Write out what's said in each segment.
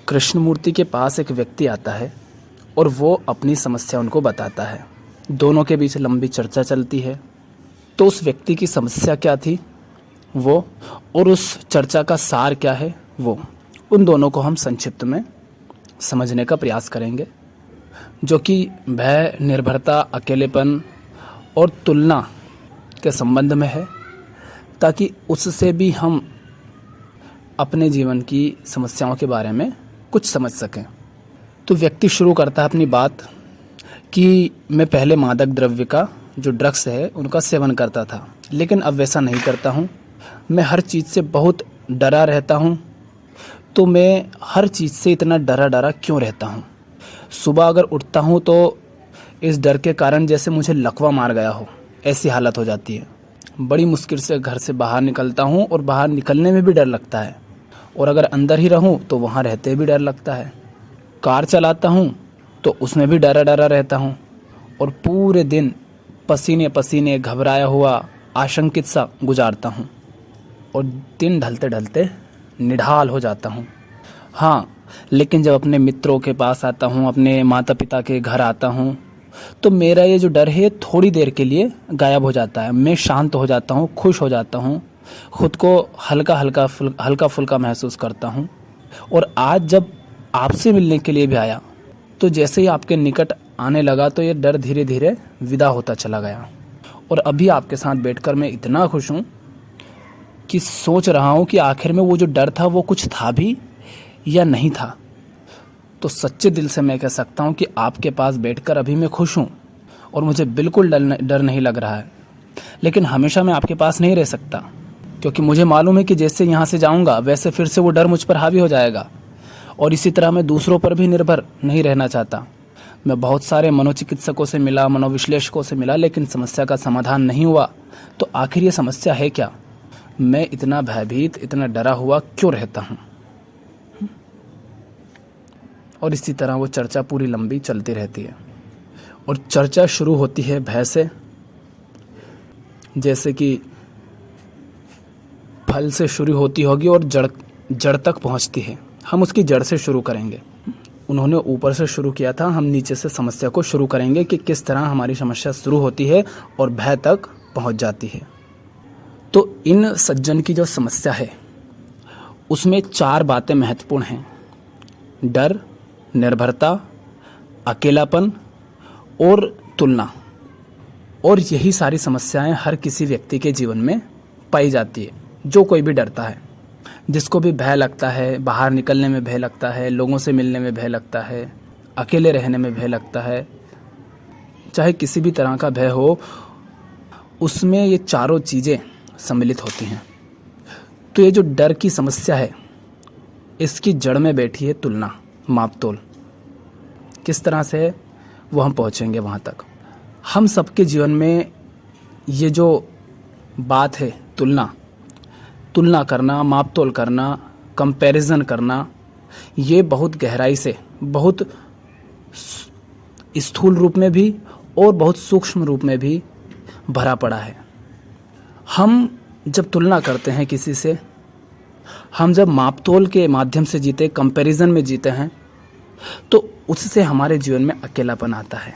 कृष्णमूर्ति के पास एक व्यक्ति आता है और वो अपनी समस्या उनको बताता है। दोनों के बीच लंबी चर्चा चलती है। तो उस व्यक्ति की समस्या क्या थी वो, और उस चर्चा का सार क्या है वो, उन दोनों को हम संक्षिप्त में समझने का प्रयास करेंगे, जो कि भय, निर्भरता, अकेलेपन और तुलना के संबंध में है, ताकि उससे भी हम अपने जीवन की समस्याओं के बारे में कुछ समझ सकें। तो व्यक्ति शुरू करता है अपनी बात कि मैं पहले मादक द्रव्य का, जो ड्रग्स है, उनका सेवन करता था, लेकिन अब वैसा नहीं करता हूँ। मैं हर चीज़ से बहुत डरा रहता हूँ। तो मैं हर चीज़ से इतना डरा क्यों रहता हूँ? सुबह अगर उठता हूँ तो इस डर के कारण जैसे मुझे लकवा मार गया हो, ऐसी हालत हो जाती है। बड़ी मुश्किल से घर से बाहर निकलता हूँ और बाहर निकलने में भी डर लगता है, और अगर अंदर ही रहूँ तो वहाँ रहते भी डर लगता है। कार चलाता हूँ तो उसमें भी डरा रहता हूँ, और पूरे दिन पसीने पसीने घबराया हुआ आशंकित सा गुजारता हूँ, और दिन ढलते ढलते निढाल हो जाता हूँ। हाँ, लेकिन जब अपने मित्रों के पास आता हूँ, अपने माता पिता के घर आता हूँ, तो मेरा ये जो डर है थोड़ी देर के लिए गायब हो जाता है। मैं शांत हो जाता हूँ, खुश हो जाता हूँ, खुद को हल्का फुल्का महसूस करता हूँ। और आज जब आपसे मिलने के लिए भी आया, तो जैसे ही आपके निकट आने लगा तो ये डर धीरे धीरे विदा होता चला गया। और अभी आपके साथ बैठकर मैं इतना खुश हूँ कि सोच रहा हूँ कि आखिर में वो जो डर था वो कुछ था भी या नहीं था। तो सच्चे दिल से मैं कह सकता हूँ कि आपके पास बैठकर अभी मैं खुश हूँ और मुझे बिल्कुल डर नहीं लग रहा है। लेकिन हमेशा मैं आपके पास नहीं रह सकता, क्योंकि मुझे मालूम है कि जैसे यहाँ से जाऊँगा वैसे फिर से वो डर मुझ पर हावी हो जाएगा। और इसी तरह मैं दूसरों पर भी निर्भर नहीं रहना चाहता। मैं बहुत सारे मनोचिकित्सकों से मिला, मनोविश्लेषकों से मिला, लेकिन समस्या का समाधान नहीं हुआ। तो आखिर ये समस्या है क्या? मैं इतना भयभीत, इतना डरा हुआ क्यों रहता हूँ? और इसी तरह वो चर्चा पूरी लंबी चलती रहती है। और चर्चा शुरू होती है भय से, जैसे कि फल से शुरू होती होगी और जड़ तक पहुंचती है। हम उसकी जड़ से शुरू करेंगे। उन्होंने ऊपर से शुरू किया था, हम नीचे से समस्या को शुरू करेंगे कि किस तरह हमारी समस्या शुरू होती है और भय तक पहुंच जाती है। तो इन सज्जन की जो समस्या है उसमें 4 बातें महत्वपूर्ण हैं: डर, निर्भरता, अकेलापन और तुलना। और यही सारी समस्याएं हर किसी व्यक्ति के जीवन में पाई जाती है। जो कोई भी डरता है, जिसको भी भय लगता है, बाहर निकलने में भय लगता है, लोगों से मिलने में भय लगता है, अकेले रहने में भय लगता है, चाहे किसी भी तरह का भय हो, उसमें ये चारों चीज़ें सम्मिलित होती हैं। तो ये जो डर की समस्या है, इसकी जड़ में बैठी है तुलना, मापतोल। किस तरह से है वो हम पहुंचेंगे वहाँ तक। हम सबके जीवन में ये जो बात है, तुलना करना, मापतोल करना, कंपैरिजन करना, ये बहुत गहराई से, बहुत स्थूल रूप में भी और बहुत सूक्ष्म रूप में भी भरा पड़ा है। हम जब तुलना करते हैं किसी से, हम जब मापतोल के माध्यम से जीते, कंपैरिजन में जीते हैं, तो उससे हमारे जीवन में अकेलापन आता है।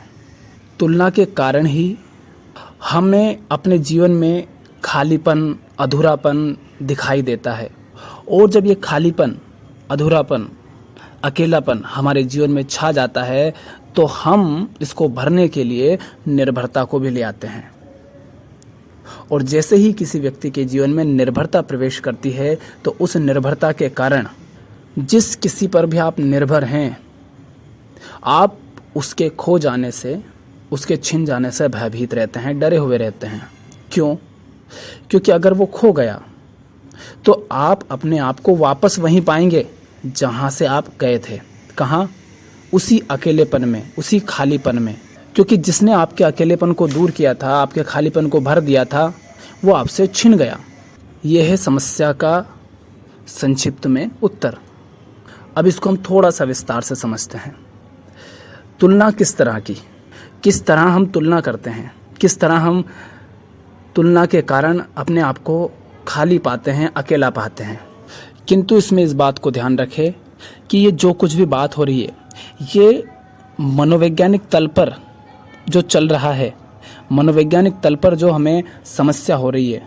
तुलना के कारण ही हमें अपने जीवन में खालीपन, अधूरापन दिखाई देता है। और जब ये खालीपन, अधूरापन, अकेलापन हमारे जीवन में छा जाता है, तो हम इसको भरने के लिए निर्भरता को भी ले आते हैं। और जैसे ही किसी व्यक्ति के जीवन में निर्भरता प्रवेश करती है, तो उस निर्भरता के कारण जिस किसी पर भी आप निर्भर हैं, आप उसके खो जाने से, उसके छिन जाने से भयभीत रहते हैं, डरे हुए रहते हैं। क्यों? क्योंकि अगर वो खो गया तो आप अपने आप को वापस वहीं पाएंगे जहां से आप गए थे। कहाँ? उसी अकेलेपन में, उसी खालीपन में। क्योंकि जिसने आपके अकेलेपन को दूर किया था, आपके खालीपन को भर दिया था, वो आपसे छिन गया। यह है समस्या का संक्षिप्त में उत्तर। अब इसको हम थोड़ा सा विस्तार से समझते हैं। तुलना किस तरह की, किस तरह हम तुलना करते हैं, किस तरह हम तुलना के कारण अपने आप को खाली पाते हैं, अकेला पाते हैं। किंतु इसमें इस बात को ध्यान रखें कि ये जो कुछ भी बात हो रही है, ये मनोवैज्ञानिक तल पर जो चल रहा है, मनोवैज्ञानिक तल पर जो हमें समस्या हो रही है,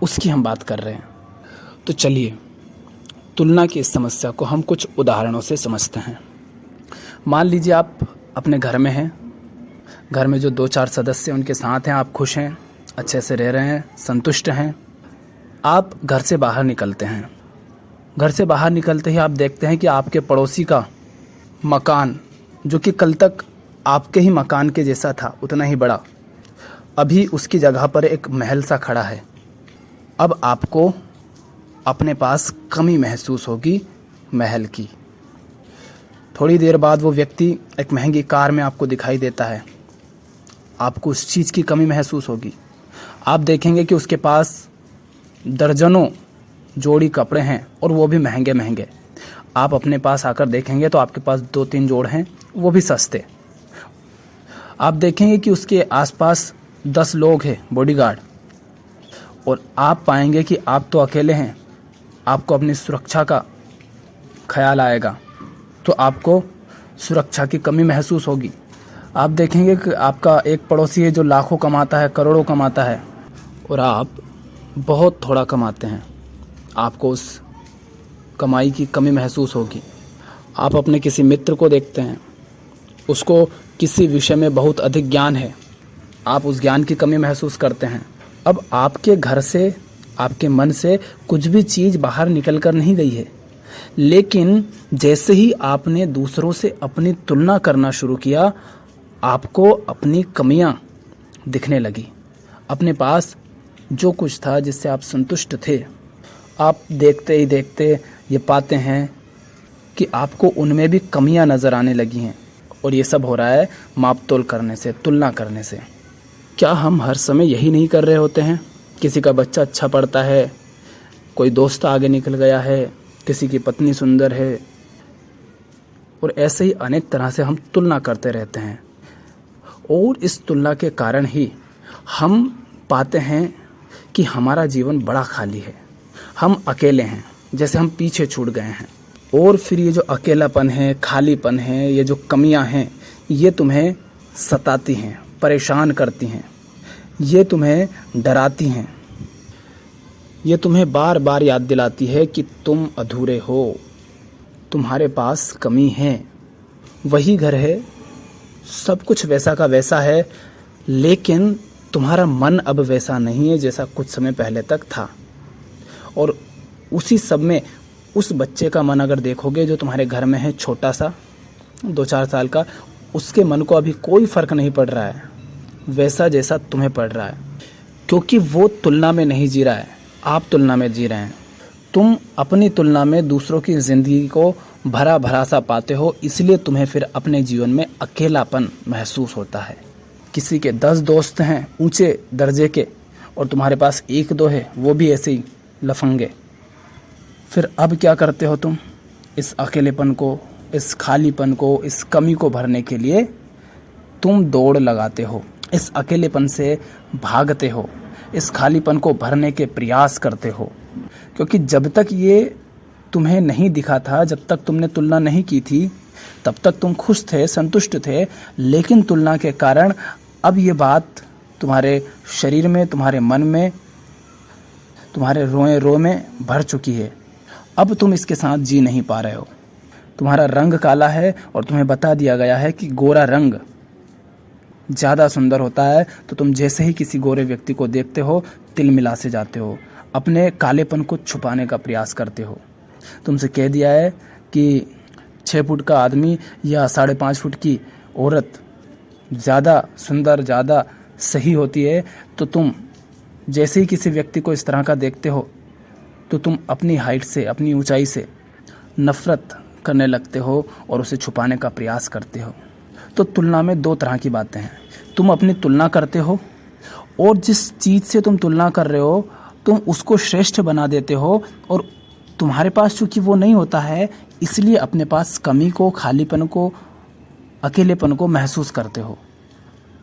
उसकी हम बात कर रहे हैं। तो चलिए तुलना की इस समस्या को हम कुछ उदाहरणों से समझते हैं। मान लीजिए आप अपने घर में हैं, घर में जो 2-4 सदस्य हैं उनके साथ हैं, आप खुश हैं, अच्छे से रह रहे हैं, संतुष्ट हैं। आप घर से बाहर निकलते हैं। घर से बाहर निकलते ही आप देखते हैं कि आपके पड़ोसी का मकान, जो कि कल तक आपके ही मकान के जैसा था, उतना ही बड़ा, अभी उसकी जगह पर एक महल सा खड़ा है। अब आपको अपने पास कमी महसूस होगी महल की। थोड़ी देर बाद वो व्यक्ति एक महंगी कार में आपको दिखाई देता है, आपको उस चीज़ की कमी महसूस होगी। आप देखेंगे कि उसके पास दर्जनों जोड़ी कपड़े हैं और वो भी महंगे महंगे। आप अपने पास आकर देखेंगे तो आपके पास 2-3 जोड़ हैं, वो भी सस्ते। आप देखेंगे कि उसके आसपास 10 लोग हैं बॉडीगार्ड, और आप पाएंगे कि आप तो अकेले हैं। आपको अपनी सुरक्षा का ख्याल आएगा, तो आपको सुरक्षा की कमी महसूस होगी। आप देखेंगे कि आपका एक पड़ोसी है जो लाखों कमाता है, करोड़ों कमाता है, और आप बहुत थोड़ा कमाते हैं। आपको उस कमाई की कमी महसूस होगी। आप अपने किसी मित्र को देखते हैं, उसको किसी विषय में बहुत अधिक ज्ञान है, आप उस ज्ञान की कमी महसूस करते हैं। अब आपके घर से, आपके मन से कुछ भी चीज़ बाहर निकल कर नहीं गई है, लेकिन जैसे ही आपने दूसरों से अपनी तुलना करना शुरू किया, आपको अपनी कमियां दिखने लगी। अपने पास जो कुछ था जिससे आप संतुष्ट थे, आप देखते ही देखते ये पाते हैं कि आपको उनमें भी कमियां नज़र आने लगी हैं। और ये सब हो रहा है मापतोल करने से, तुलना करने से। क्या हम हर समय यही नहीं कर रहे होते हैं? किसी का बच्चा अच्छा पढ़ता है, कोई दोस्त आगे निकल गया है, किसी की पत्नी सुंदर है, और ऐसे ही अनेक तरह से हम तुलना करते रहते हैं। और इस तुलना के कारण ही हम पाते हैं कि हमारा जीवन बड़ा खाली है, हम अकेले हैं, जैसे हम पीछे छूट गए हैं। और फिर ये जो अकेलापन है, खालीपन है, ये जो कमियां हैं, ये तुम्हें सताती हैं, परेशान करती हैं, ये तुम्हें डराती हैं, ये तुम्हें बार बार याद दिलाती है कि तुम अधूरे हो, तुम्हारे पास कमी है। वही घर है, सब कुछ वैसा का वैसा है, लेकिन तुम्हारा मन अब वैसा नहीं है जैसा कुछ समय पहले तक था। और उसी सब में उस बच्चे का मन अगर देखोगे जो तुम्हारे घर में है, छोटा सा 2-4 साल का, उसके मन को अभी कोई फ़र्क नहीं पड़ रहा है वैसा जैसा तुम्हें पड़ रहा है, क्योंकि वो तुलना में नहीं जी रहा है, आप तुलना में जी रहे हैं। तुम अपनी तुलना में दूसरों की ज़िंदगी को भरा भरा सा पाते हो, इसलिए तुम्हें फिर अपने जीवन में अकेलापन महसूस होता है। किसी के 10 दोस्त हैं ऊंचे दर्जे के, और तुम्हारे पास 1-2 है, वो भी ऐसे ही लफंगे। फिर अब क्या करते हो तुम? इस अकेलेपन को, इस खालीपन को, इस कमी को भरने के लिए तुम दौड़ लगाते हो, इस अकेलेपन से भागते हो, इस खालीपन को भरने के प्रयास करते हो। क्योंकि जब तक ये तुम्हें नहीं दिखा था, जब तक तुमने तुलना नहीं की थी, तब तक तुम खुश थे, संतुष्ट थे। लेकिन तुलना के कारण अब ये बात तुम्हारे शरीर में, तुम्हारे मन में, तुम्हारे रोए रो में भर चुकी है। अब तुम इसके साथ जी नहीं पा रहे हो। तुम्हारा रंग काला है और तुम्हें बता दिया गया है कि गोरा रंग ज़्यादा सुंदर होता है, तो तुम जैसे ही किसी गोरे व्यक्ति को देखते हो, तिलमिला से जाते हो, अपने कालेपन को छुपाने का प्रयास करते हो। तुमसे कह दिया है कि 6 फुट का आदमी या 5.5 फुट की औरत ज़्यादा सुंदर, ज़्यादा सही होती है, तो तुम जैसे ही किसी व्यक्ति को इस तरह का देखते हो, तो तुम अपनी हाइट से, अपनी ऊंचाई से नफ़रत करने लगते हो और उसे छुपाने का प्रयास करते हो। तो तुलना में 2 तरह की बातें हैं। तुम अपनी तुलना करते हो, और जिस चीज़ से तुम तुलना कर रहे हो, तुम उसको श्रेष्ठ बना देते हो, और तुम्हारे पास चूँकि वो नहीं होता है, इसलिए अपने पास कमी को, खालीपन को, अकेलेपन को महसूस करते हो।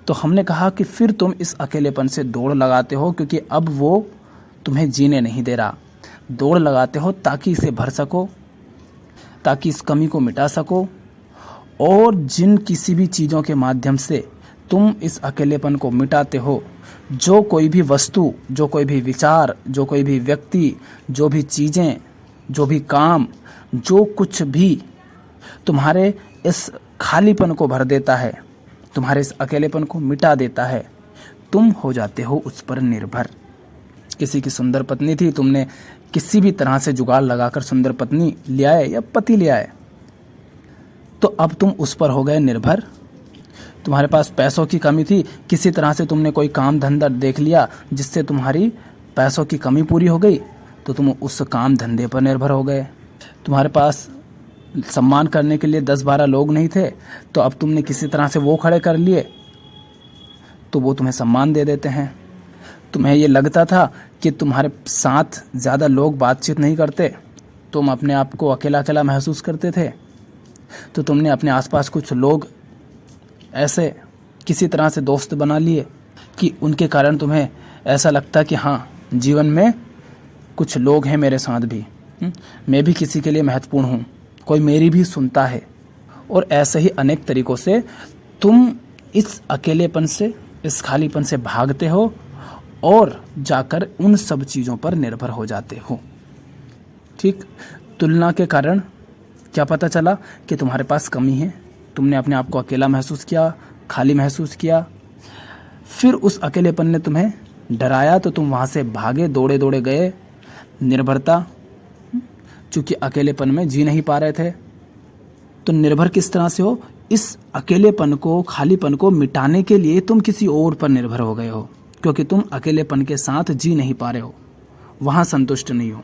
तो हमने कहा कि फिर तुम इस अकेलेपन से दौड़ लगाते हो, क्योंकि अब वो तुम्हें जीने नहीं दे रहा। दौड़ लगाते हो ताकि इसे भर सको, ताकि इस कमी को मिटा सको। और जिन किसी भी चीज़ों के माध्यम से तुम इस अकेलेपन को मिटाते हो, जो कोई भी वस्तु, जो कोई भी विचार, जो कोई भी व्यक्ति, जो भी चीज़ें, जो भी काम, जो कुछ भी तुम्हारे इस खालीपन को भर देता है, तुम्हारे इस अकेलेपन को मिटा देता है, तुम हो जाते हो उस पर निर्भर। किसी की सुंदर पत्नी थी, तुमने किसी भी तरह से जुगाड़ लगाकर सुंदर पत्नी ले आए या पति ले आए, तो अब तुम उस पर हो गए निर्भर। तुम्हारे पास पैसों की कमी थी, किसी तरह से तुमने कोई काम धंधा देख लिया जिससे तुम्हारी पैसों की कमी पूरी हो गई, तो तुम उस काम धंधे पर निर्भर हो गए। तुम्हारे पास सम्मान करने के लिए 10-12 लोग नहीं थे, तो अब तुमने किसी तरह से वो खड़े कर लिए, तो वो तुम्हें सम्मान दे देते हैं। तुम्हें ये लगता था कि तुम्हारे साथ ज़्यादा लोग बातचीत नहीं करते, तुम अपने आप को अकेला अकेला महसूस करते थे, तो तुमने अपने आसपास कुछ लोग ऐसे किसी तरह से दोस्त बना लिए कि उनके कारण तुम्हें ऐसा लगता कि हाँ, जीवन में कुछ लोग हैं मेरे साथ भी, मैं भी किसी के लिए महत्वपूर्ण हूँ, कोई मेरी भी सुनता है। और ऐसे ही अनेक तरीक़ों से तुम इस अकेलेपन से, इस खालीपन से भागते हो और जाकर उन सब चीज़ों पर निर्भर हो जाते हो। ठीक, तुलना के कारण क्या पता चला कि तुम्हारे पास कमी है, तुमने अपने आप को अकेला महसूस किया, खाली महसूस किया, फिर उस अकेलेपन ने तुम्हें डराया, तो तुम वहाँ से भागे, दौड़े दौड़े गए। निर्भरता, चूँकि अकेलेपन में जी नहीं पा रहे थे, तो निर्भर किस तरह से हो, इस अकेलेपन को, खालीपन को मिटाने के लिए तुम किसी और पर निर्भर हो गए हो, क्योंकि तुम अकेलेपन के साथ जी नहीं पा रहे हो, वहाँ संतुष्ट नहीं हो,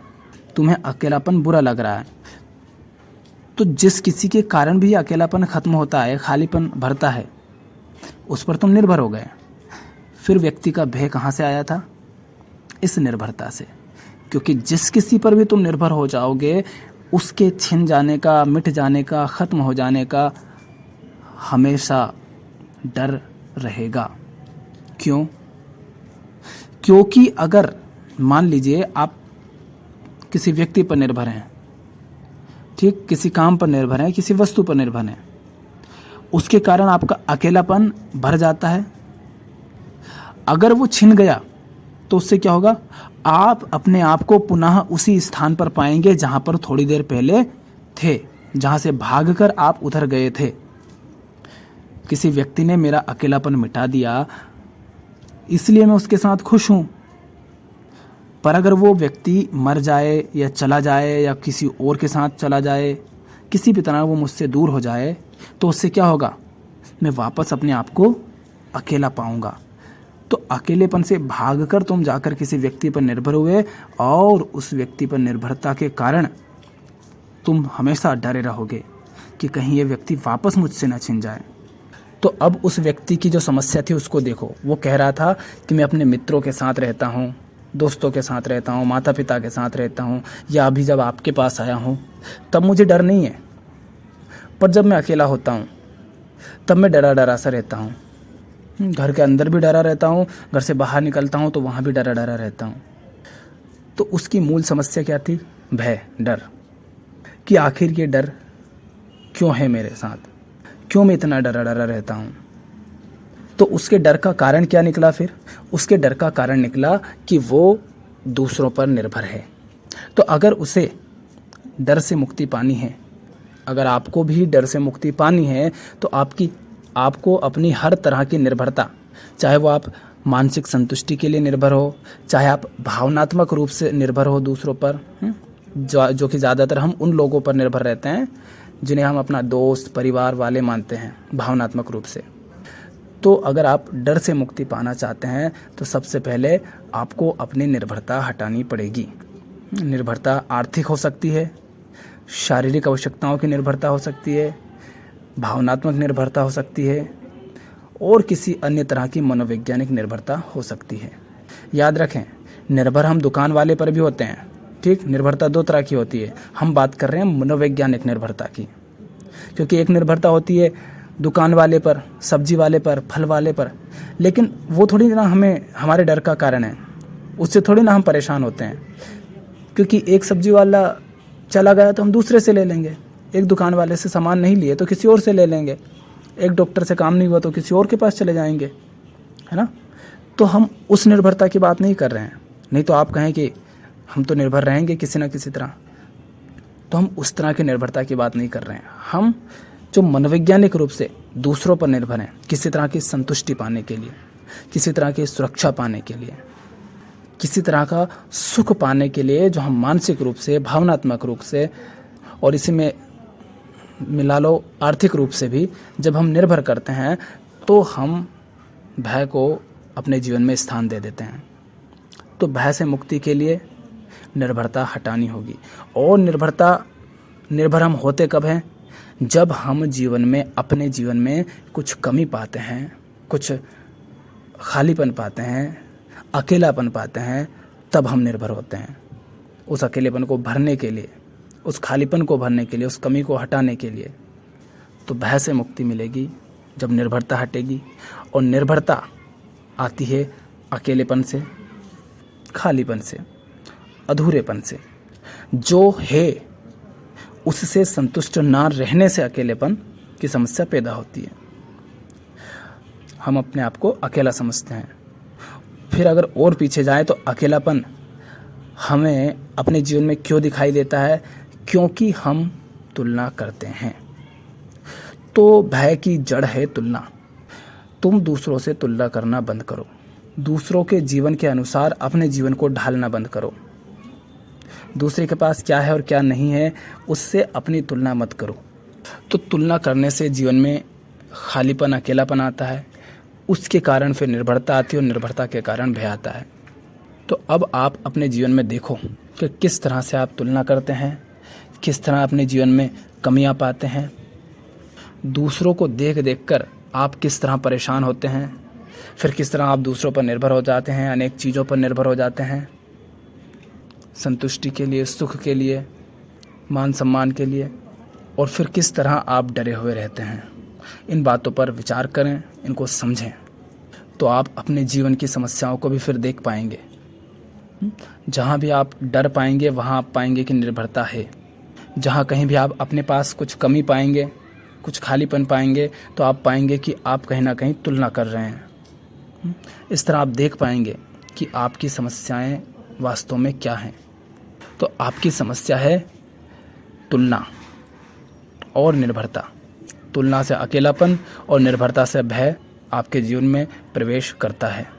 तुम्हें अकेलापन बुरा लग रहा है। तो जिस किसी के कारण भी अकेलापन खत्म होता है, खालीपन भरता है, उस पर तुम निर्भर हो गए। फिर व्यक्ति का भय कहाँ से आया था? इस निर्भरता से, क्योंकि जिस किसी पर भी तुम निर्भर हो जाओगे, उसके छिन जाने का, मिट जाने का, ख़त्म हो जाने का हमेशा डर रहेगा। क्यों? क्योंकि अगर मान लीजिए आप किसी व्यक्ति पर निर्भर हैं, ठीक, किसी काम पर निर्भर हैं, किसी वस्तु पर निर्भर हैं, उसके कारण आपका अकेलापन भर जाता है। अगर वो छिन गया तो उससे क्या होगा? आप अपने आप को पुनः उसी स्थान पर पाएंगे जहां पर थोड़ी देर पहले थे, जहां से भागकर आप उधर गए थे। किसी व्यक्ति ने मेरा अकेलापन मिटा दिया, इसलिए मैं उसके साथ खुश हूं। पर अगर वो व्यक्ति मर जाए या चला जाए या किसी और के साथ चला जाए, किसी भी तरह वो मुझसे दूर हो जाए, तो उससे क्या होगा? मैं वापस अपने आप को अकेला पाऊंगा। तो अकेलेपन से भागकर तुम जाकर किसी व्यक्ति पर निर्भर हुए, और उस व्यक्ति पर निर्भरता के कारण तुम हमेशा डरे रहोगे कि कहीं ये व्यक्ति वापस मुझसे न छिन जाए। तो अब उस व्यक्ति की जो समस्या थी उसको देखो। वो कह रहा था कि मैं अपने मित्रों के साथ रहता हूँ, दोस्तों के साथ रहता हूँ, माता पिता के साथ रहता हूँ, या अभी जब आपके पास आया हूँ तब मुझे डर नहीं है, पर जब मैं अकेला होता हूँ तब मैं डरा डरा सा रहता हूँ। घर के अंदर भी डरा रहता हूँ, घर से बाहर निकलता हूँ तो वहाँ भी डरा डरा रहता हूँ। तो उसकी मूल समस्या क्या थी? भय, डर, कि आखिर ये डर क्यों है मेरे साथ, क्यों मैं इतना डरा डरा रहता हूँ। तो उसके डर का कारण क्या निकला? फिर उसके डर का कारण निकला कि वो दूसरों पर निर्भर है। तो अगर उसे डर से मुक्ति पानी है, अगर आपको भी डर से मुक्ति पानी है, तो आपको अपनी हर तरह की निर्भरता, चाहे वो आप मानसिक संतुष्टि के लिए निर्भर हो, चाहे आप भावनात्मक रूप से निर्भर हो दूसरों पर, जो कि ज़्यादातर हम उन लोगों पर निर्भर रहते हैं जिन्हें हम अपना दोस्त, परिवार वाले मानते हैं भावनात्मक रूप से। तो अगर आप डर से मुक्ति पाना चाहते हैं तो सबसे पहले आपको अपनी निर्भरता हटानी पड़ेगी। निर्भरता आर्थिक हो सकती है, शारीरिक आवश्यकताओं की निर्भरता हो सकती है, भावनात्मक निर्भरता हो सकती है, और किसी अन्य तरह की मनोवैज्ञानिक निर्भरता हो सकती है। याद रखें, निर्भर हम दुकान वाले पर भी होते हैं, ठीक। निर्भरता दो तरह की होती है, हम बात कर रहे हैं मनोवैज्ञानिक निर्भरता की। क्योंकि एक निर्भरता होती है दुकान वाले पर, सब्जी वाले पर, फल वाले पर, लेकिन वो थोड़ी ना हमारे डर का कारण है, उससे थोड़ी ना हम परेशान होते हैं। क्योंकि एक सब्जी वाला चला गया तो हम दूसरे से ले लेंगे, एक दुकान वाले से सामान नहीं लिए तो किसी और से ले लेंगे, एक डॉक्टर से काम नहीं हुआ तो किसी और के पास चले जाएंगे, है ना। तो हम उस निर्भरता की बात नहीं कर रहे हैं। नहीं तो आप कहें कि हम तो निर्भर रहेंगे किसी न किसी तरह, तो हम उस तरह की निर्भरता की बात नहीं कर रहे हैं। हम जो मनोवैज्ञानिक रूप से दूसरों पर निर्भर हैं, किसी तरह की संतुष्टि पाने के लिए, किसी तरह की सुरक्षा पाने के लिए, किसी तरह का सुख पाने के लिए, जो हम मानसिक रूप से, भावनात्मक रूप से और इसी में मिला लो आर्थिक रूप से भी जब हम निर्भर करते हैं, तो हम भय को अपने जीवन में स्थान दे देते हैं। तो भय से मुक्ति के लिए निर्भरता हटानी होगी। और निर्भर हम होते कब हैं? जब हम जीवन में, अपने जीवन में कुछ कमी पाते हैं, कुछ खालीपन पाते हैं, अकेलापन पाते हैं, तब हम निर्भर होते हैं। उस अकेलेपन को भरने के लिए, उस खालीपन को भरने के लिए, उस कमी को हटाने के लिए। तो भय से मुक्ति मिलेगी जब निर्भरता हटेगी। और निर्भरता आती है अकेलेपन से, खालीपन से, अधूरेपन से। जो है उससे संतुष्ट ना रहने से अकेलेपन की समस्या पैदा होती है। हम अपने आप को अकेला समझते हैं। फिर अगर और पीछे जाए तो अकेलापन हमें अपने जीवन में क्यों दिखाई देता है? क्योंकि हम तुलना करते हैं। तो भय की जड़ है तुलना। तुम दूसरों से तुलना करना बंद करो। दूसरों के जीवन के अनुसार अपने जीवन को ढालना बंद करो। दूसरे के पास क्या है और क्या नहीं है, उससे अपनी तुलना मत करो। तो तुलना करने से जीवन में खालीपन, अकेलापन आता है। उसके कारण फिर निर्भरता आती है और निर्भरता के कारण भय आता है। तो अब आप अपने जीवन में देखो कि किस तरह से आप तुलना करते हैं, किस तरह अपने जीवन में कमियां पाते हैं। दूसरों को देख कर आप किस तरह परेशान होते हैं, फिर किस तरह आप दूसरों पर निर्भर हो जाते हैं, अनेक चीज़ों पर निर्भर हो जाते हैं, संतुष्टि के लिए, सुख के लिए, मान सम्मान के लिए, और फिर किस तरह आप डरे हुए रहते हैं। इन बातों पर विचार करें, इनको समझें, तो आप अपने जीवन की समस्याओं को भी फिर देख पाएंगे। जहाँ भी आप डर पाएंगे वहाँ आप पाएंगे कि निर्भरता है। जहाँ कहीं भी आप अपने पास कुछ कमी पाएंगे, कुछ खालीपन पाएंगे, तो आप पाएंगे कि आप कहीं ना कहीं तुलना कर रहे हैं। इस तरह आप देख पाएंगे कि आपकी समस्याएं वास्तव में क्या हैं। तो आपकी समस्या है तुलना और निर्भरता। तुलना से अकेलापन और निर्भरता से भय आपके जीवन में प्रवेश करता है।